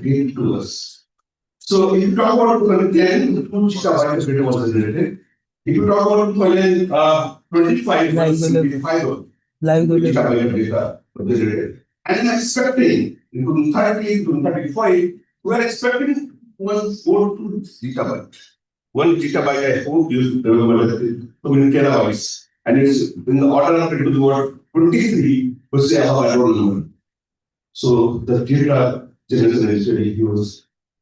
gave to us. So if you talk about 2010, 2 gigabytes of data was generated. If you talk about 2025, Live 75 gigabyte of data was generated. And I'm expecting in 2030, 2035, we are expecting 142 gigabyte. 1 gigabyte, I hope you remember that, 2 terabytes. And it's in the order of it to about 23, which I have I don't remember. So the data generation is very huge.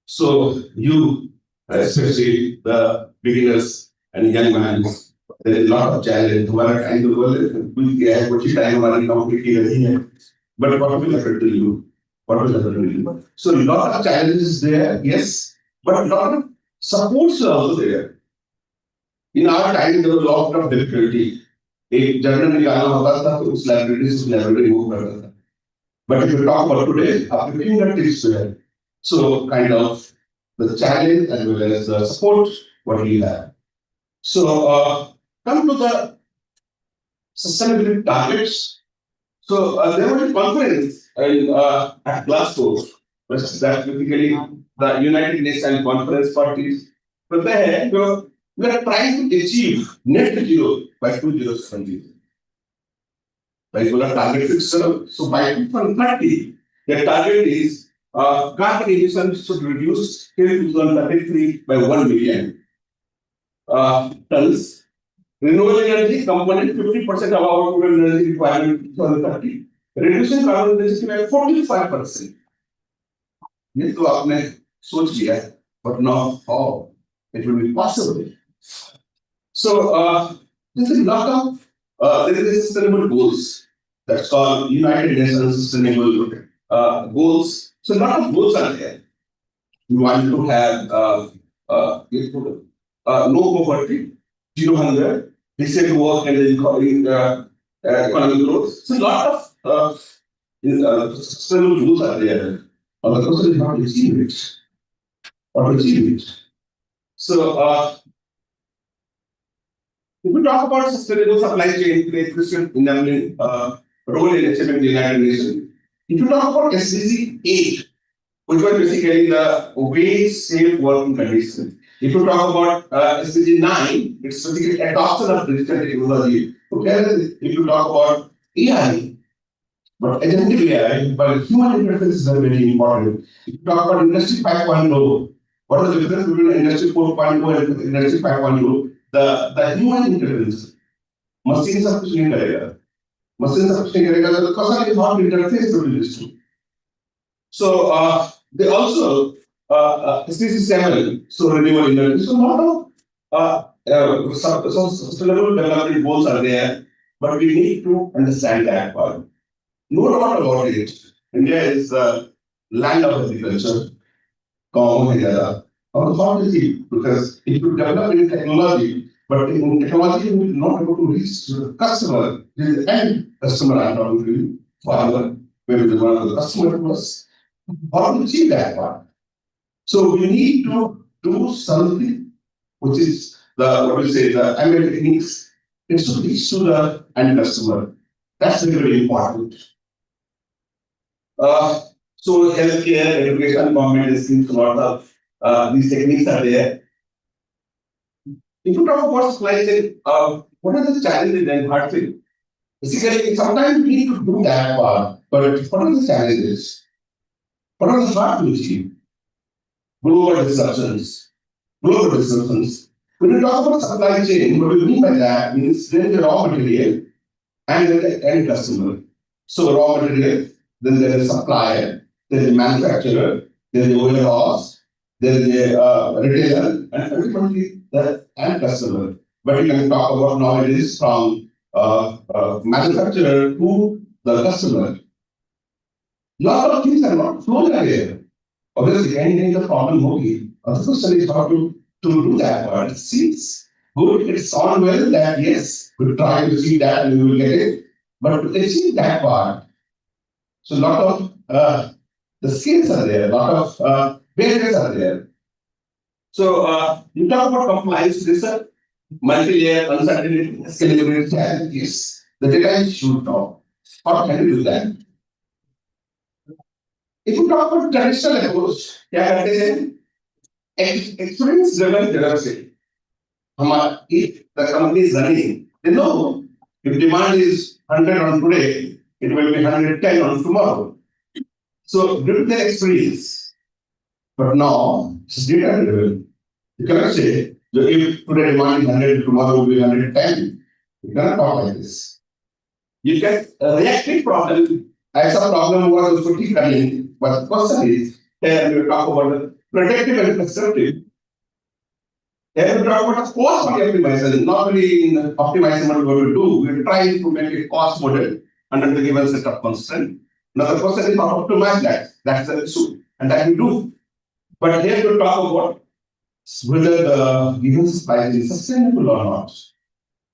So you, especially the beginners and young man, there is a lot of challenge. हमारा time तो बोले कुछ क्या है कुछ time हमारी completely नहीं है. But what will happen to you? What will happen to you? So a lot of challenges there, yes, but a lot of supports are also there. In our time, there was a lot of difficulty. एक journal निकालना होता था तो उस library से library move करता था. But if you talk about today, after fingertips were so kind of the challenge as well as the support what we have. So come to the sustainability targets. So there was a conference in, at Glasgow, which is that basically the United Nations Conference parties. But there, we are trying to achieve net zero by 2070. Regular target system. So by 2030, the target is carbon emissions should reduce till 2033 by 1 million tons. Renewable energy component 50% of our total energy requirement in 2030. Reducing carbon intensity by 45%. ये तो आपने सोच लिया है, but now how it will be possible. So there's a lot of there is sustainable goals that's called United Nations Sustainable Goals. So a lot of goals are there. We want to have no poverty, zero hunger, decent work, and economic growth. So a lot of sustainable goals are there. But the question is how to achieve it. Or to achieve it. So if we talk about sustainable supply chain, creation, enabling role in achieving the United Nations. If you talk about SDG 8, which was basically the wage safe working conditions. If you talk about SDG 9, it's basically adoption of digital technology. Okay, if you talk about AI, but agentic AI, but human interface is very important. If you talk about Industry 5.0, what is the difference between Industry 4.0 and Industry 5.0? The human interference. Machine सब कुछ नहीं करेगा. Machine सब कुछ नहीं करेगा तो कैसा है not interface to this too. So they also SDG 7, so renewable energy. So lot of sustainable development goals are there, but we need to understand that part. No doubt about it. India is the land of agriculture. Common area. How is it? Because if you develop in technology, but in technology you will not able to reach the customer, the end customer I'm talking to you, farmer, maybe the one of the customer was. How to achieve that part? So we need to do something which is the what we say the ML techniques. It should reach to the end customer. That's very important. So healthcare, education, government is seems a lot of these techniques are there. If you talk about supply chain, what are the challenges and hard things? Basically, sometimes we need to do that part, but what are the challenges? What are the hard to achieve? Global disruptions. Global disruptions. When you talk about supply chain, what we mean by that means there is a raw material and then the end customer. So raw material, then there is a supplier, there is a manufacturer, there is a warehouse, there is a retailer, and ultimately the end customer. But you can talk about nowadays from manufacturer to the customer. Lot of things are not flown away. Obviously, any the problem hogi. The question is how to do that part. It seems good, it's on well that yes, we'll try to see that and we will get it. But to achieve that part, so a lot of the skills are there, a lot of barriers are there. So you talk about compliance, this is multi-layer, uncertainty, scalability challenges. The data is should know. How can you do that? If you talk about traditional approach, क्या करते हैं? Experience driven development. If the company is running, they know if demand is 100 on today, it will be 110 on tomorrow. So due to their experience, but now it's data driven. You cannot say that if today demand is 100, tomorrow will be 110. You cannot talk like this. You can reactive problem. ऐसा problem हुआ तो उसको ठीक कर लेंगे. But the question is, here we talk about the predictive and prescriptive. Here we talk about the cost optimization. Not really in optimizing what we will do. We are trying to make a cost model under the given set of constraints. Now the question is how to optimize that. That's the issue, and that we do. But here we talk about whether the given supply is sustainable or not,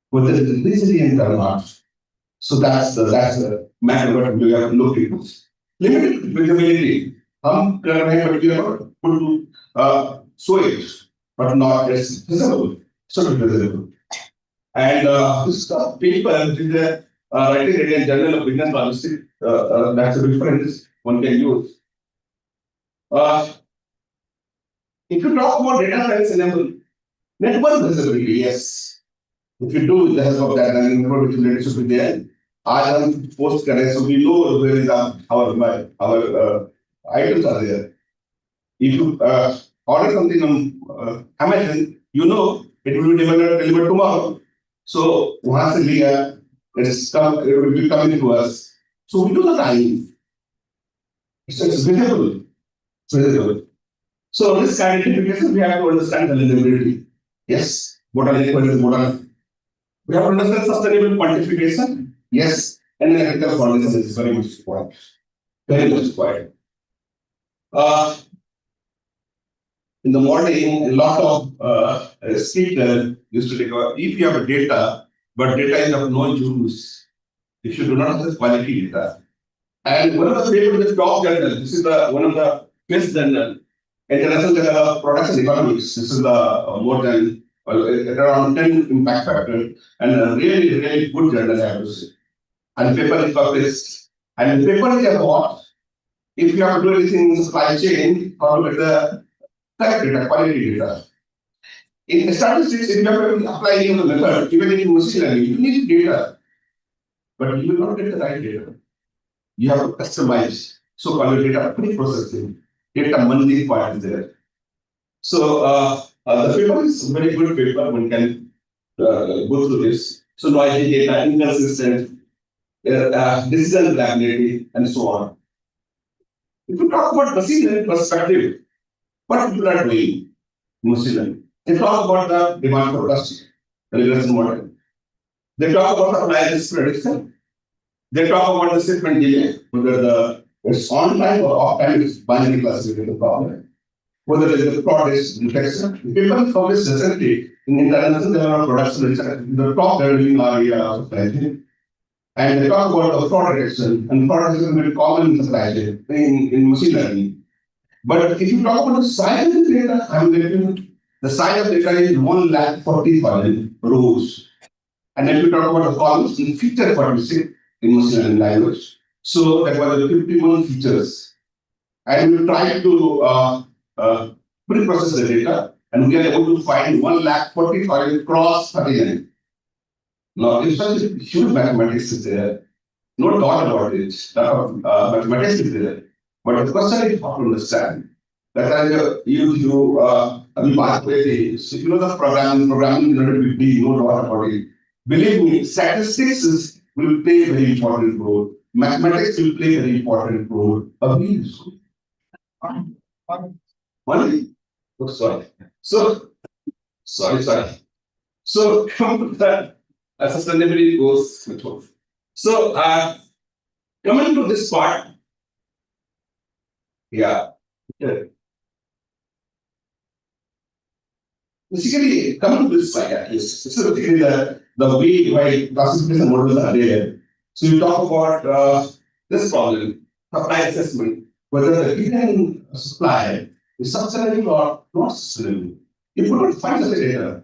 whether it is resilient or not. So that's the matter what we have to look into. Limited visibility. हम कर रहे हैं particular put to show it, but not as visible. So visible. And this paper which is writing in Journal of Business Logistics. That's a reference one can use. If you talk about data science enable network visibility, yes. If you do the help of that, then network visibility should be there. आज हम post करें, so we know where is our items are there. If you order something on Amazon, you know it will be delivered tomorrow. So वहाँ से लिया, it will be coming to us. So we do the time. It's visible. It's visible. So this identification, we have to understand the linearity. Yes. What are the bottleneck? We have to understand sustainable quantification. Yes. And then ethical coordination is very much required. Very much required. In the morning, a lot of speakers used to take if you have a data, but data is of no use if you do not have quality data. And one of the papers is top journal. This is one of the best journal. International Journal of Products and Economics. This is the more than around 10 impact factor and a really, really good journal, I have to say. And paper is published. And the paper is about if you have to do anything in supply chain, how to get the correct data, quality data. In statistics, if you have to apply any of the method, even in machine learning, you need data. But you will not get the right data. You have to customize. So called data pre-processing. Data monthly part is there. So the paper is a very good paper. One can go through this. So noisy data, inconsistent, decision reliability, and so on. If you talk about machine learning perspective, what people are doing in machine learning? They talk about the demand forecasting, the regression model. They talk about supply risk prediction. They talk about the shipment delay, whether it's on time or off time, it's binary classification problem. Whether it is a product detection. People focus recently in international level of production research, the top level area of supply chain. And they talk about the fraud detection, and fraud detection is very common in supply chain, in machine learning. But if you talk about the size of the data, I'm getting the size of the data is 140,000 rows. And if you talk about the columns, in feature what we say in machine learning language. So that was the 51 features. And we tried to pre-process the data, and we are able to find 140,000 cross 39. Now, if such a huge mathematics is there, no doubt about it, mathematics is there. But the question is how to understand. That as you know the programming is not a big deal, no doubt about it. Believe me, statistics will play a very important role. Mathematics will play a very important role. Money? Oh, sorry. So, So, come to that sustainability goes method. So, coming to this part, yeah. Basically, coming to this slide, at least, this is basically the way why classification models are there. So, you talk about this problem, supply assessment, whether the given supply is sustainable or not sustainable. If you don't find such data,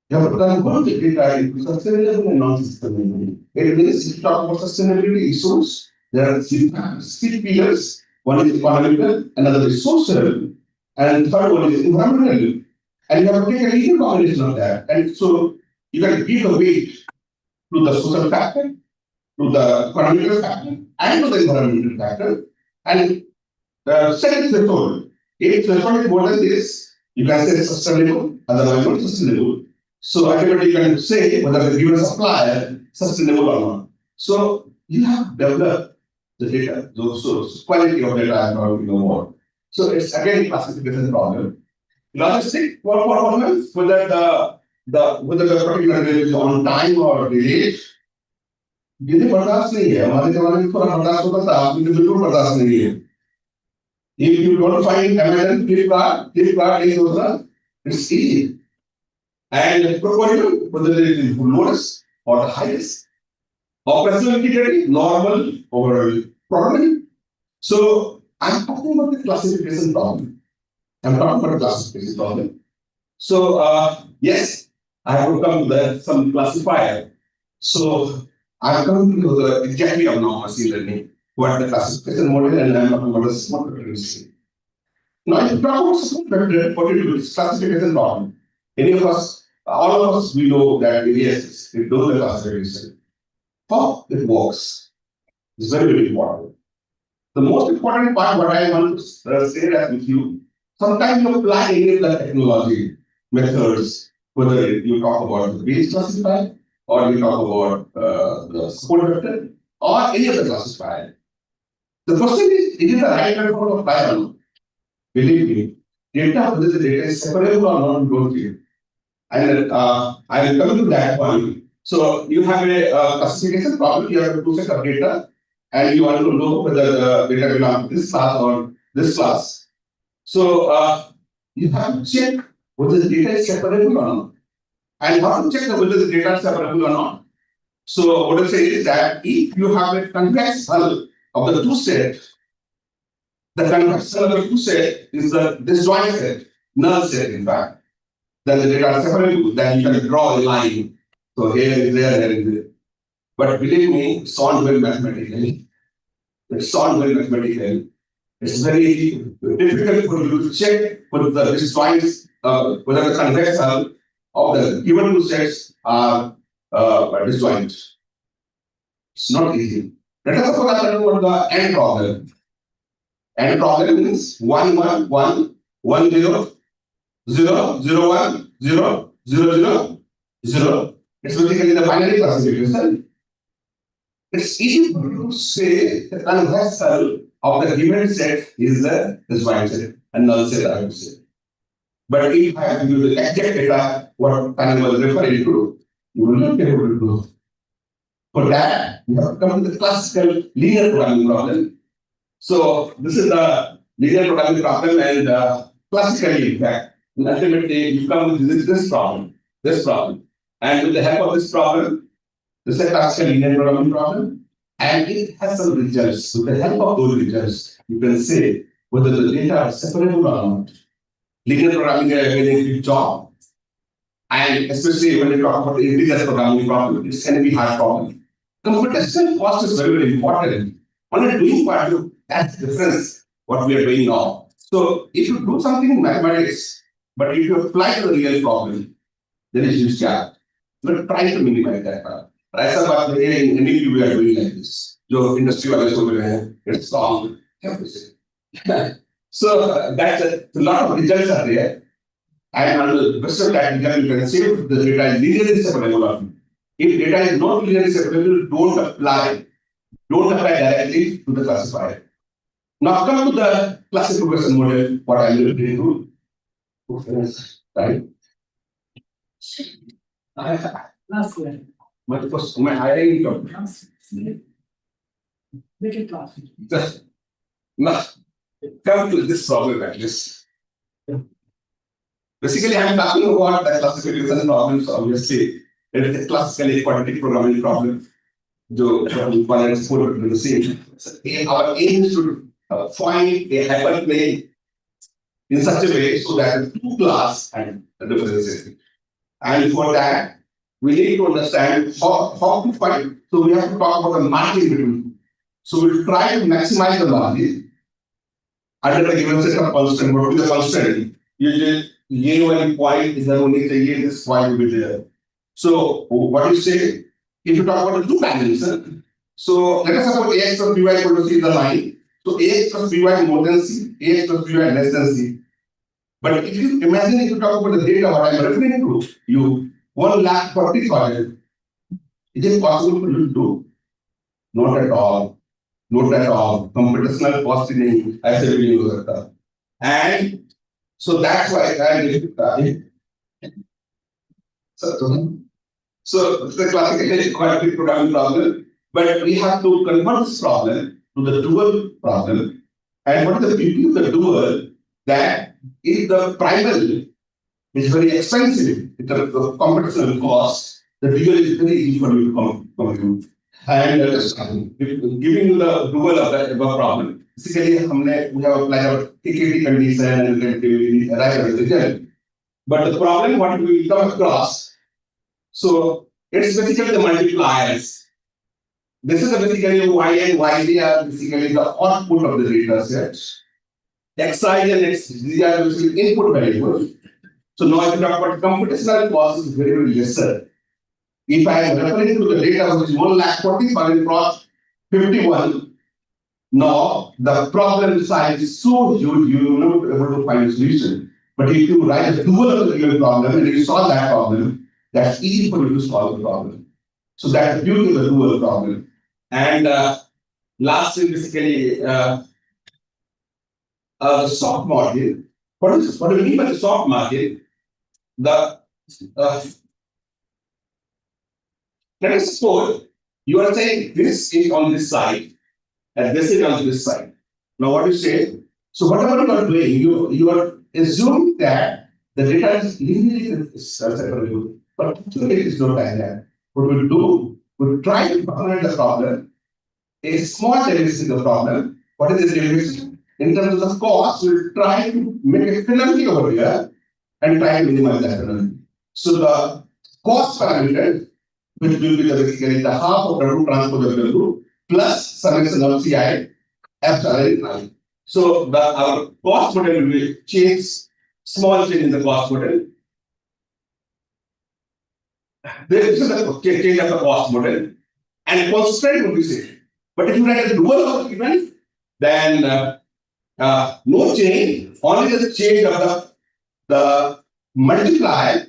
you have to convert the data into sustainable and non-sustainable. It means if you talk about sustainability issues, there are three pillars. One is economical, another is social, and third one is environmental. And you have to take a legal combination of that. And so you can give a weight to the social factor, to the economical factor, and to the environmental factor. And the second threshold, if threshold is more than this, you can say sustainable, otherwise not sustainable. So ultimately you can say whether the given supplier sustainable or not. So you have developed the data, those quality of data and how you know more. So it's again a classification problem. Logistic performance, whether the particular day is on time or delayed, ये तो बर्दाश्त नहीं है हमारे जमाने में थोड़ा बर्दाश्त होता था आपने तो बिल्कुल बर्दाश्त नहीं है if you don't find Amazon Flipkart is also it's easy and proportional whether it is lowest or the highest operational integrity normal overall problem. So I'm talking about the classification problem. I'm talking about the classification problem. So yes, I have to come to some classifier. So I come to the exactly of now machine learning, what the classification model and I'm talking about the smart vector. Now if you talk about smart vector, what it is classification problem. Any of us, all of us, we know that yes, it does the classification. How it works is very, very important. The most important part, what I want to say that with you, sometimes you apply any of the technology methods, whether you talk about the base classifier or you talk about the support vector or any other classifier. The question is the right method to apply or not? Believe me, data, whether the data is separable or not, don't care. And I will come to that point. So you have a classification problem, you have a two set of data, and you want to know whether the data belongs to this class or this class. So you have to check whether the data is separable or not. And how to check whether the data is separable or not. So what I say is that if you have a convex hull of the two sets, the convex hull of the two set is the disjoint set, null set in fact. Then the data are separable, then you can draw a line. So here is there, there is there. But believe me, it's all well mathematically. It's all well mathematically. It's very difficult for you to check whether the disjoints, whether the convex hull of the given two sets are disjoint. It's not easy. Let us suppose I know what the end problem. End problem means 1 1 1 1 0 0 0 1 0 0 0 0. It's basically the binary classification. It's easy for you to say the convex hull of the given set is the disjoint set and null set I would say. But if I have to use the exact data, what panel was referring to, you will not be able to do. For that, you have to come to the classical linear programming problem. So this is the linear programming problem, and classically, in fact, ultimately you come with this problem, and with the help of this problem, this is a classical linear programming problem, and it has some results. With the help of those results, you can say whether the data are separable or not. Linear programming is a very big job. And especially when you talk about the integer programming problem, it's going to be hard problem. Computational cost is very, very important. Only doing part, that's the difference what we are doing now. So if you do something in mathematics, but if you apply to the real problem, there is huge gap. But try to minimize that part. ऐसा बात नहीं है in any we are doing like this. जो industry वाले सोच रहे हैं, it's wrong. So that's a lot of results are there. And on the rest of that, you can say the data is linearly separable. If data is not linearly separable, don't apply directly to the classifier. Now come to the classification model, what I will do. Right? Last one. But first, my hiring job. Make it class. Just now, come to this problem like this. Basically, I'm talking about the classification problems, obviously. It is a classically quadratic programming problem. The same. Our aim is to find a hyperplane in such a way so that two class and representation. And for that, we need to understand how to find. So we have to talk about the margin between. So we'll try to maximize the margin under a given set of constant, what will be the constant? You just A one point is the only thing, this point will be there. So what you say, if you talk about the two dimensions, so let us suppose Ax plus By equal to C is the line. So Ax plus By more than C, Ax plus By less than C. But if you imagine if you talk about the data what I am referring to, you 1,40,000, is it possible for you to do? Not at all. Not at all. Computational cost नहीं ऐसे भी नहीं हो सकता. And so that's why so the classical quadratic programming problem, but we have to convert this problem to the dual problem. And what is the beauty of the dual? That if the primal is very expensive in terms of computational cost, the dual is very easy for you to compute. And giving you the dual of the above problem, basically we have applied our TKT condition and we arrive at the result. But the problem what we come across, so it's basically the multipliers. This is basically y and yz are basically the output of the data set. Xi and xz are basically input variables. So now if you talk about computational cost is very, very lesser. If I am referring to the data which is 1,40,000 cross 51, now the problem size is so huge you will not be able to find a solution. But if you write a dual of the given problem and you solve that problem, that's easy for you to solve the problem. So that's the beauty of the dual problem. And last thing basically the soft margin. What do you mean by the soft margin? The let us suppose you are saying this is on this side and this is on this side. Now what you say? So whatever you are doing, you are assuming that the data is linearly separable, but actually it is not like that. What we do, we try to formulate the problem, a small derivation of the problem. What is the derivation? In terms of the cost, we'll try to make a penalty over here and try to minimize that penalty. So the cost parameter, which will be basically the half of W transpose of W plus summation of Ci epsilon I. So our cost model will change, small change in the cost model. This is the change of the cost model, and constraint will be same. But if you write a dual of event, then no change, only the change of the multiplier,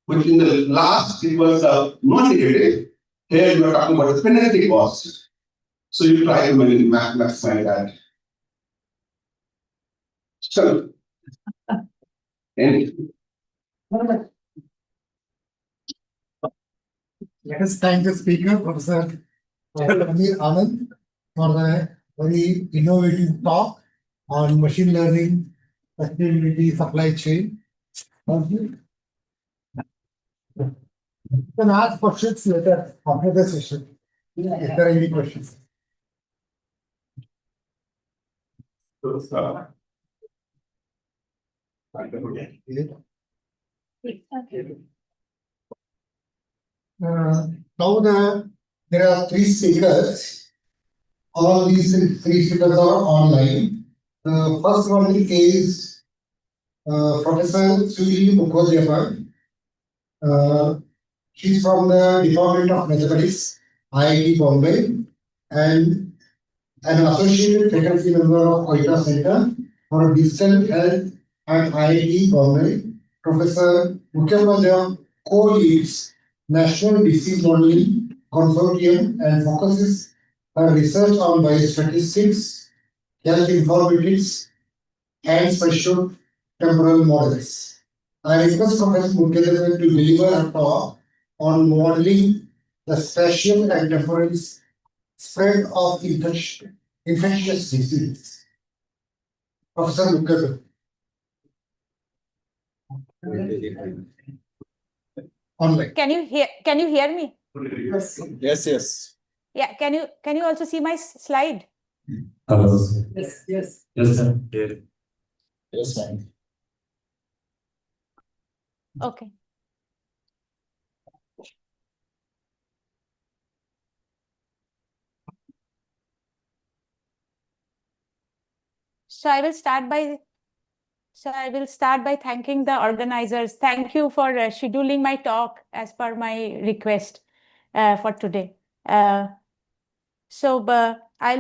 which in the last it was non-negative. Here you are talking about the penalty cost. So you try to maximize that. So, let us thank the speaker, Professor Amir Anand, for the very innovative talk on machine learning, sustainability, supply chain. Thank you. You can ask questions later after the session. If there are any questions. Now there are three speakers. All these three speakers are online. The first one is Professor Suri Mukhopadhyay. She's from the Department of Mathematics, IIT Bombay, and an associate faculty member of OITA Center for Digital Health at IIT Bombay. Professor Mukhopadhyay co-leads National Disease Modeling Consortium and focuses her research on biostatistics, health informatics, and spatial temporal models. I request Professor Mukhopadhyay to deliver a talk on modeling the spatial and temporal spread of infectious disease. Professor Mukhopadhyay. Online. Can you hear me? Yes. Yeah, can you also see my slide? Hello. Yes. Yes, sir. Yes, ma'am. Okay. So I will start by thanking the organizers. Thank you for scheduling my talk as per my request for today. I'll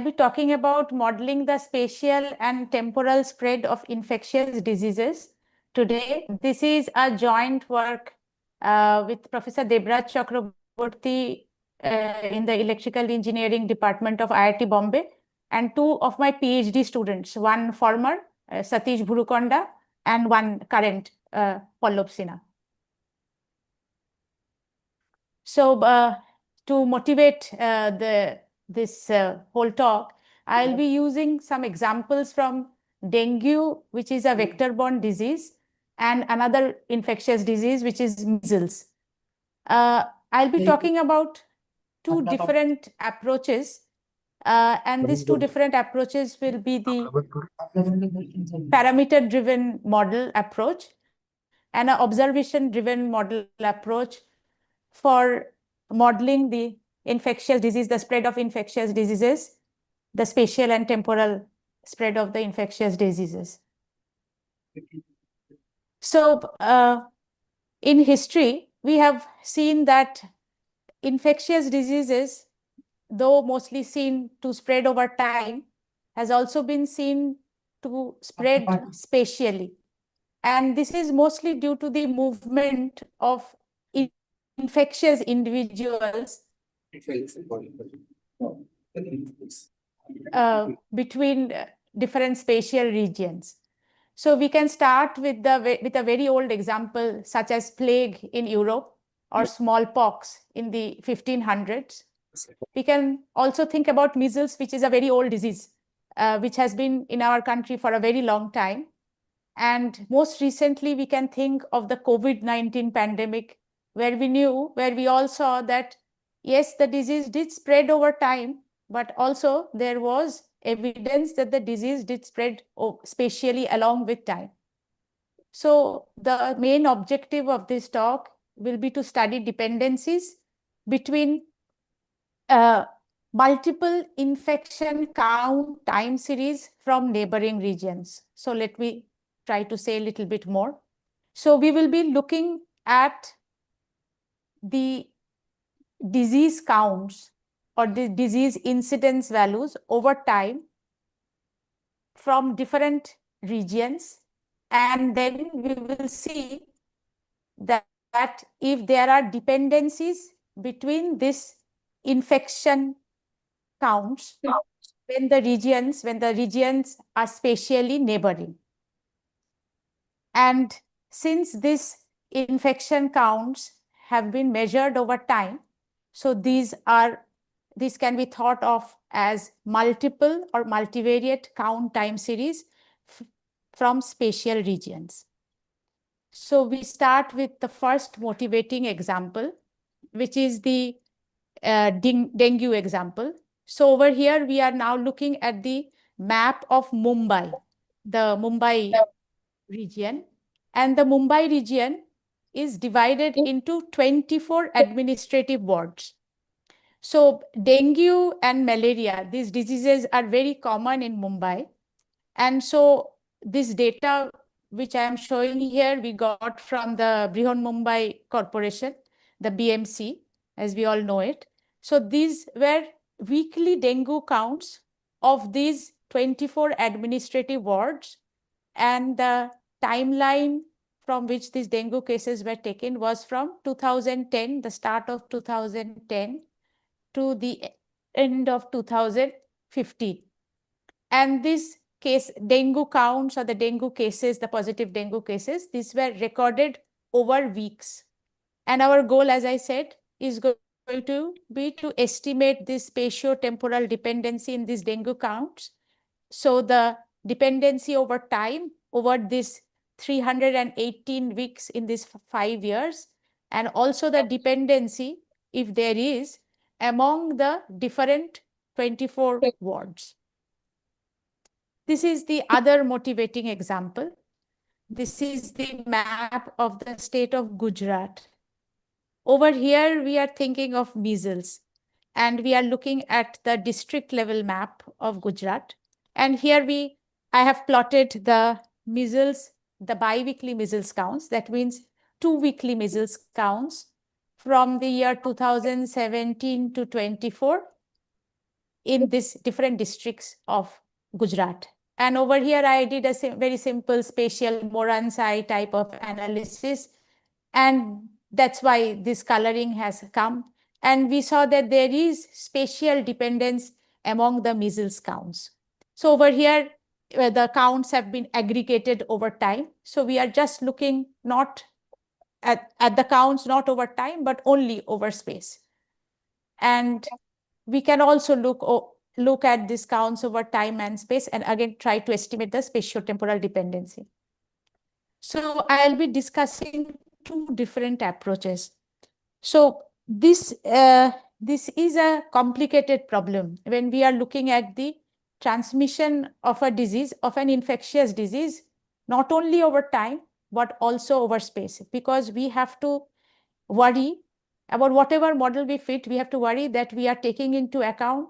be talking about modeling the spatial and temporal spread of infectious diseases today. This is a joint work with Professor Debraj Chakraborty in the Electrical Engineering Department of IIT Bombay, and two of my PhD students, one former, Satish Bhurukonda, and one current, Pallab Sinha. So to motivate this whole talk, I'll be using some examples from dengue, which is a vector-borne disease, and another infectious disease, which is measles. I'll be talking about two different approaches, and these two different approaches will be the parameter-driven model approach and an observation-driven model approach for modeling the infectious disease, the spread of infectious diseases, the spatial and temporal spread of the infectious diseases. So in history, we have seen that infectious diseases, though mostly seen to spread over time, has also been seen to spread spatially. And this is mostly due to the movement of infectious individuals between different spatial regions. So we can start with a very old example, such as plague in Europe or smallpox in the 1500s. We can also think about measles, which is a very old disease, which has been in our country for a very long time. And most recently, we can think of the COVID-19 pandemic, where we all saw that, yes, the disease did spread over time, but also there was evidence that the disease did spread spatially along with time. So the main objective of this talk will be to study dependencies between multiple infection count time series from neighboring regions. So let me try to say a little bit more. So we will be looking at the disease counts or the disease incidence values over time from different regions. And then we will see that if there are dependencies between this infection counts when the regions are spatially neighboring. And since these infection counts have been measured over time, so these can be thought of as multiple or multivariate count time series from spatial regions. So we start with the first motivating example, which is the dengue example. So over here, we are now looking at the map of Mumbai, the Mumbai region. And the Mumbai region is divided into 24 administrative wards. So dengue and malaria, these diseases are very common in Mumbai. And so this data, which I am showing here, we got from the Brihan Mumbai Corporation, the BMC, as we all know it. So these were weekly dengue counts of these 24 administrative wards, and the timeline from which these dengue cases were taken was from 2010, the start of 2010 to the end of 2015. And this case, dengue counts or the dengue cases, the positive dengue cases, these were recorded over weeks. And our goal, as I said, is going to be to estimate this spatio-temporal dependency in these dengue counts. So the dependency over time, over this 318 weeks in these 5 years, and also the dependency, if there is, among the different 24 wards. This is the other motivating example. This is the map of the state of Gujarat. Over here, we are thinking of measles, and we are looking at the district level map of Gujarat. And here we I have plotted the measles, the bi-weekly measles counts. That means 2 weekly measles counts from the year 2017 to 24 in these different districts of Gujarat. And over here, I did a very simple spatial Moran's-I type of analysis. And that's why this coloring has come. And we saw that there is spatial dependence among the measles counts. So over here, the counts have been aggregated over time. So we are just looking not at the counts, not over time, but only over space. And we can also look at these counts over time and space, and again, try to estimate the spatiotemporal dependency. So I'll be discussing 2 different approaches. So this is a complicated problem when we are looking at the transmission of a disease, of an infectious disease, not only over time, but also over space, because we have to worry about whatever model we fit. We have to worry that we are taking into account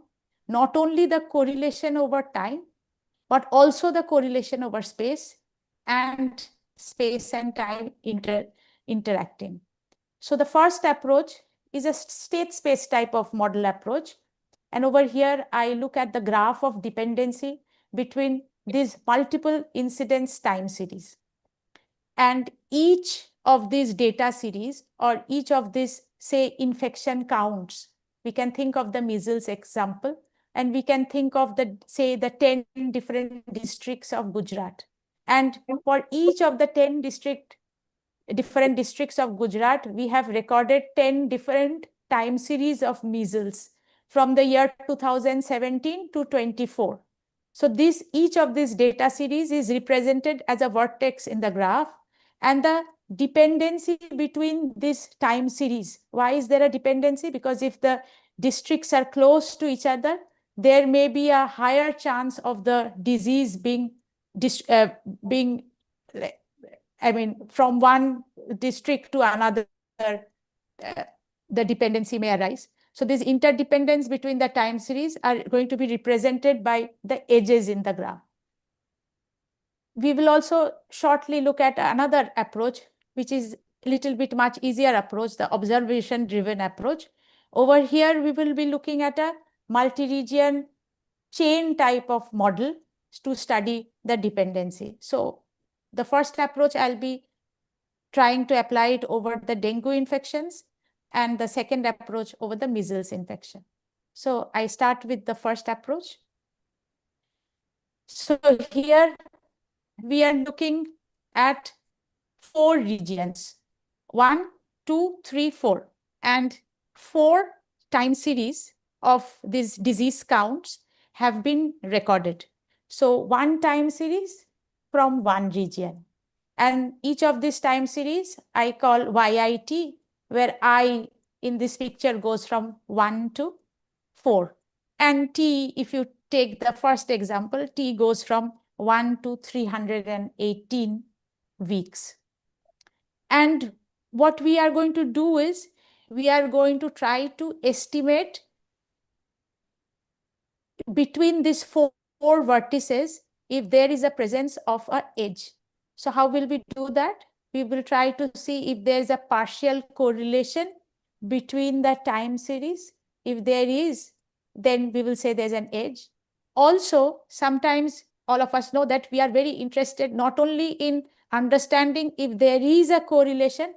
not only the correlation over time, but also the correlation over space and space and time interacting. So the first approach is a state space type of model approach. And over here, I look at the graph of dependency between these multiple incidence time series. And each of these data series, or each of these, say, infection counts, we can think of the measles example, and we can think of the, say, the 10 different districts of Gujarat. And for each of the 10 different districts of Gujarat, we have recorded 10 different time series of measles from the year 2017 to 24. So each of these data series is represented as a vertex in the graph, and the dependency between this time series. Why is there a dependency? Because if the districts are close to each other, there may be a higher chance of the disease being from one district to another, the dependency may arise. So this interdependence between the time series are going to be represented by the edges in the graph. We will also shortly look at another approach, which is a little bit much easier approach, the observation-driven approach. Over here, we will be looking at a multi-region chain type of model to study the dependency. So the first approach, I'll be trying to apply it over the dengue infections, and the second approach over the measles infection. So I start with the first approach. So here we are looking at 4 regions, 1, 2, 3, 4, and 4 time series of these disease counts have been recorded. So 1 time series from 1 region. And each of these time series I call YIT, where I in this picture goes from 1 to 4. And T, if you take the first example, T goes from 1 to 318 weeks. And what we are going to do is, we are going to try to estimate between these 4 vertices if there is a presence of an edge. So how will we do that? We will try to see if there is a partial correlation between the time series. If there is, then we will say there's an edge. Also, sometimes all of us know that we are very interested not only in understanding if there is a correlation,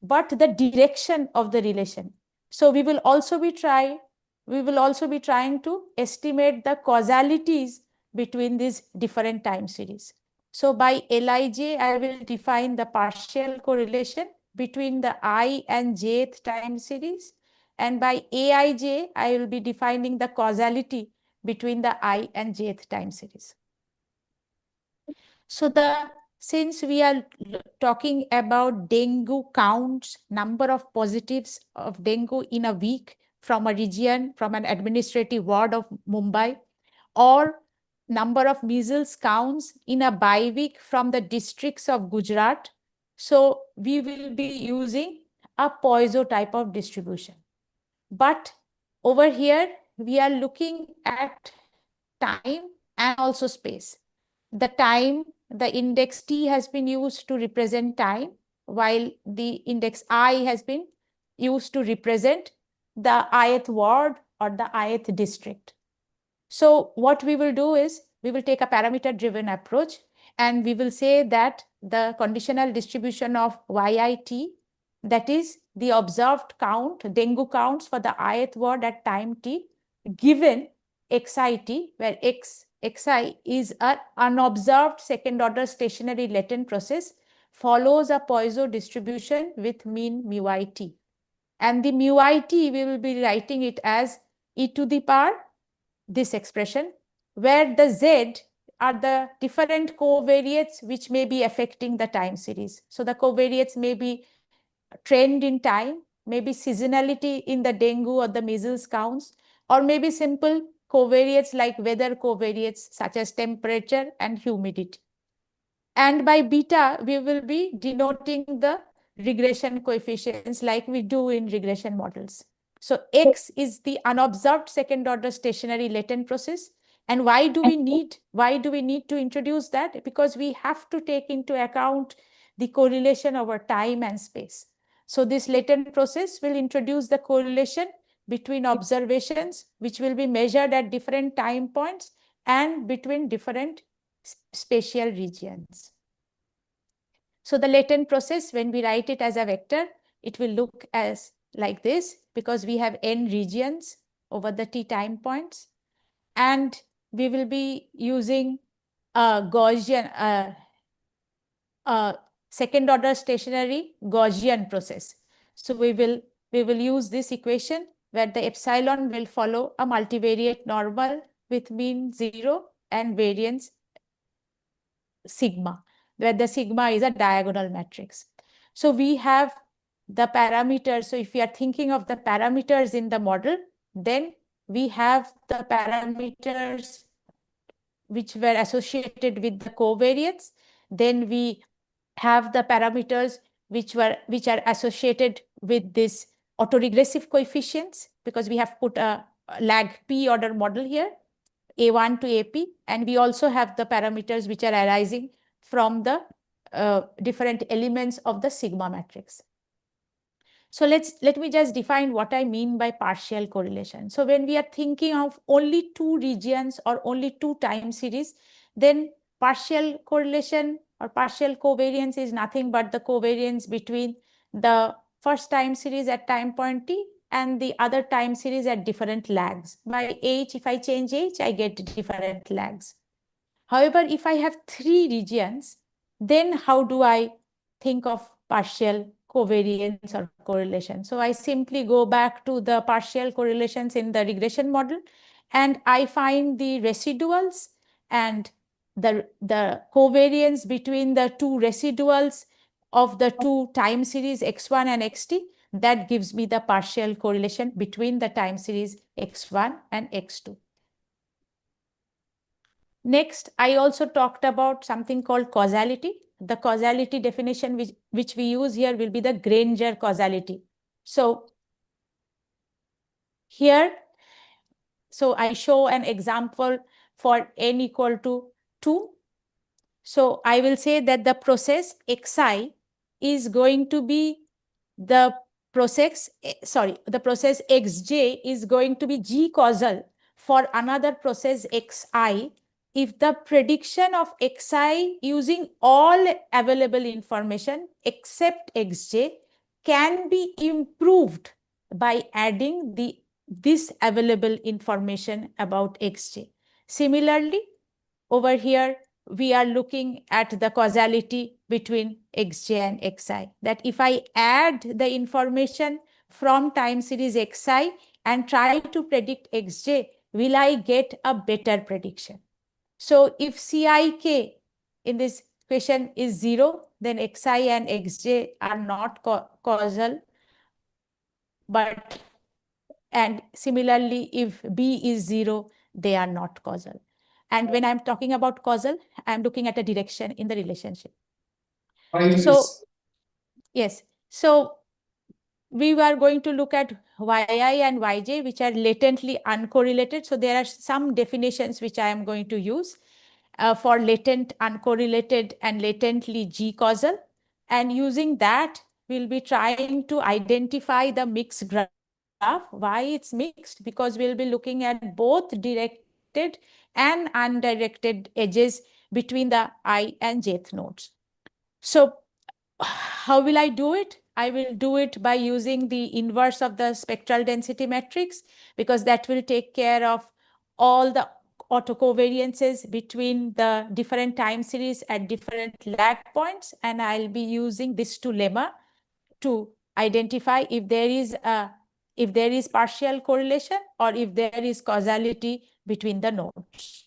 but the direction of the relation. So we will also be trying to estimate the causalities between these different time series. So by Lij, I will define the partial correlation between the I and jth time series. And by Aij, I will be defining the causality between the I and jth time series. So since we are talking about dengue counts, number of positives of dengue in a week from a region, from an administrative ward of Mumbai, or number of measles counts in a bi-week from the districts of Gujarat. So we will be using a Poisson type of distribution. But over here, we are looking at time and also space. the time, the index T has been used to represent time, while the index I has been used to represent the ith ward or the ith district. So what we will do is we will take a parameter driven approach, and we will say that the conditional distribution of YIT, that is the observed count, dengue counts for the ith ward at time t, given XIT, where Xi is an unobserved second order stationary latent process, follows a Poisson distribution with mean μit. And the μit, we will be writing it as e to the power this expression, where the Z are the different covariates which may be affecting the time series. So the covariates may be trend in time, maybe seasonality in the dengue or the measles counts, or maybe simple covariates like weather covariates such as temperature and humidity. And by beta, we will be denoting the regression coefficients like we do in regression models. So X is the unobserved second order stationary latent process. And why do we need to introduce that? Because we have to take into account the correlation over time and space. So this latent process will introduce the correlation between observations, which will be measured at different time points and between different spatial regions. So the latent process, when we write it as a vector, it will look as like this, because we have n regions over the t time points, and we will be using a Gaussian, second order stationary Gaussian process. So we will use this equation where the epsilon will follow a multivariate normal with mean 0 and variance sigma, where the sigma is a diagonal matrix. So we have the parameters. So if we are thinking of the parameters in the model, then we have the parameters which were associated with the covariates. Then we have the parameters which are associated with this autoregressive coefficients, because we have put a lag p order model here, A1 to AP, and we also have the parameters which are arising from the different elements of the sigma matrix. So let me just define what I mean by partial correlation. So when we are thinking of only two regions or only two time series, then partial correlation or partial covariance is nothing but the covariance between the first time series at time point t and the other time series at different lags. By h, if I change h, I get different lags. However, if I have three regions, then how do I think of partial covariance or correlation? So I simply go back to the partial correlations in the regression model, and I find the residuals and the covariance between the two residuals of the two time series x1 and xt. That gives me the partial correlation between the time series x1 and x2. Next, I also talked about something called causality. The causality definition which we use here will be the Granger causality. So here, so I show an example for n equal to 2. So I will say that the process xi is going to be the process xj is going to be g causal for another process xi if the prediction of xi using all available information except xj can be improved by adding this available information about xj. Similarly, over here, we are looking at the causality between xj and xi, that if I add the information from time series xi and try to predict xj, will I get a better prediction? So if Cik in this equation is 0, then xi and xj are not causal. And similarly, if B is 0, they are not causal. And when I'm talking about causal, I'm looking at a direction in the relationship. So, yes. So we were going to look at yi and yj, which are latently uncorrelated. So there are some definitions which I am going to use. for latent, uncorrelated, and latently G-causal. And using that, we'll be trying to identify the mixed graph. Why it's mixed? Because we'll be looking at both directed and undirected edges between the I and jth nodes. So how will I do it? I will do it by using the inverse of the spectral density matrix, because that will take care of all the autocovariances between the different time series at different lag points. And I'll be using this two lemma to identify if there is partial correlation or if there is causality between the nodes.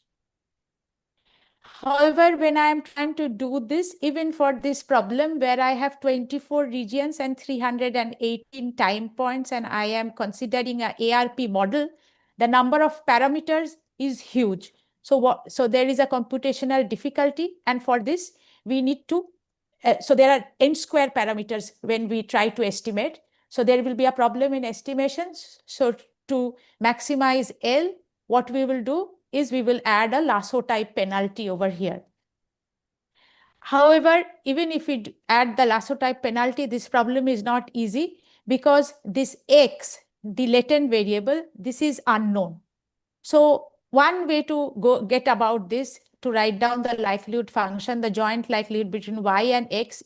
However, when I am trying to do this, even for this problem where I have 24 regions and 318 time points, and I am considering an ARP model, the number of parameters is huge. So there is a computational difficulty, and for this we need to, so there are n square parameters when we try to estimate. So there will be a problem in estimations. So to maximize L, what we will do is we will add a lasso type penalty over here. However, even if we add the lasso type penalty, this problem is not easy, because this X, the latent variable, this is unknown. So one way to get about this, to write down the likelihood function, the joint likelihood between Y and X,